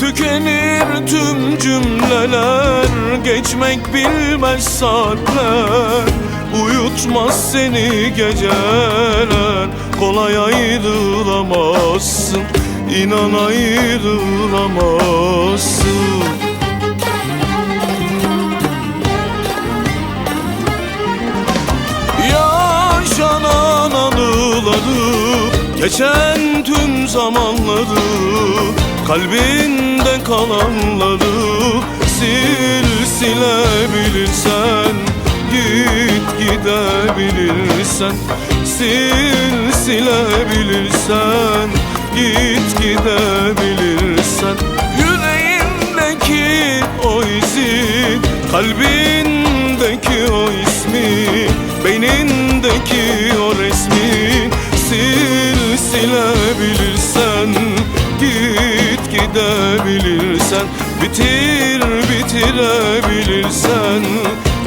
Tükenir tüm cümleler, geçmek bilmez saatler. Uyutmaz seni geceler, kolay ayrılamazsın, İnan ayrılamazsın. Yaşanan anıları, geçen tüm zamanları, kalbinde kalanları sil silebilirsen, git gidebilirsen. Sil silebilirsen, git gidebilirsen. Yüreğindeki o izi, kalbindeki o ismi, beynindeki o resmi sil silebilirsen, git gidebilirsen. Bitir bitirebilirsen,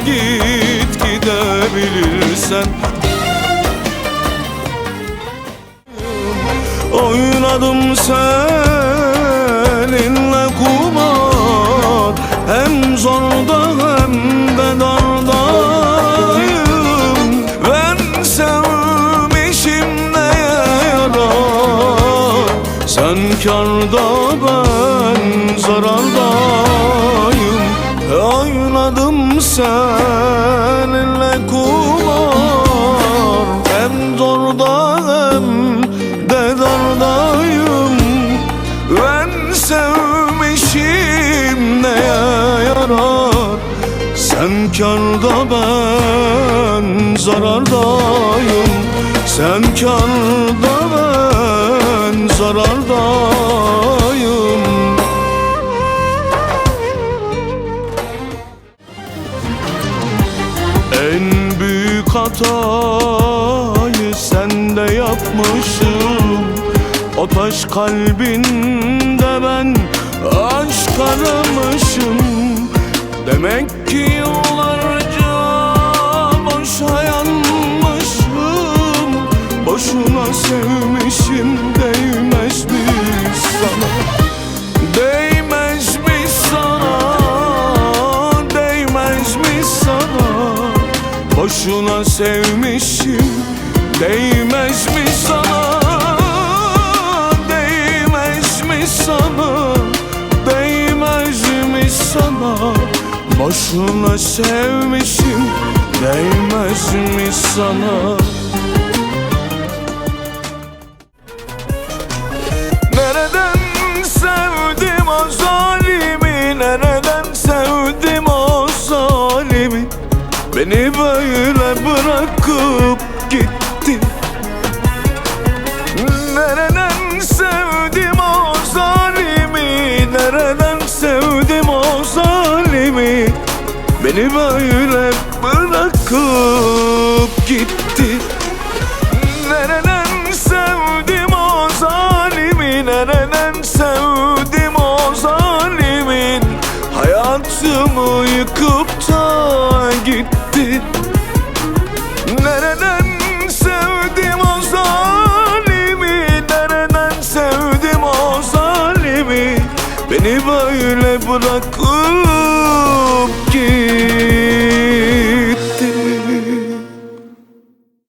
git gidebilirsen. Oynadım seninle kumar, hem zorda hem de dardayım. Ben sevmişim neye yarar, sen kârda ben zarardayım. Oynadım seninle kumar, hem zorda hem de dardayım. Ben sevmişim neye yarar, sen kârda ben zarardayım. Sen kârda ben zarardayım. En büyük hatayı sende yapmışım. O taş kalbinde ben aşk aramışım. Demek ki yıllarca boşa yanmışım. Boşuna sevmişim, değmez mi sana? Değmez mi sana? Değmez mi sana? Boşuna sevmişim, değmez mi sana? Değmez mi sana? Değmez mi sana? Boşuna sevmişim, değmez mi sana? Nereden sevdim o zalimi, nereden sevdim o zalimi? Beni böyle bırakıp gitti. Nereden sevdim o zalimi, nereden sevdim o zalimi? Beni böyle bırakıp gitti. Nereden sevdim o zalimi, nereden sevdim o zalimin? Hayatımı yıkıp da gitti. Nereden sevdim o zalimi, nereden sevdim o zalimi? Beni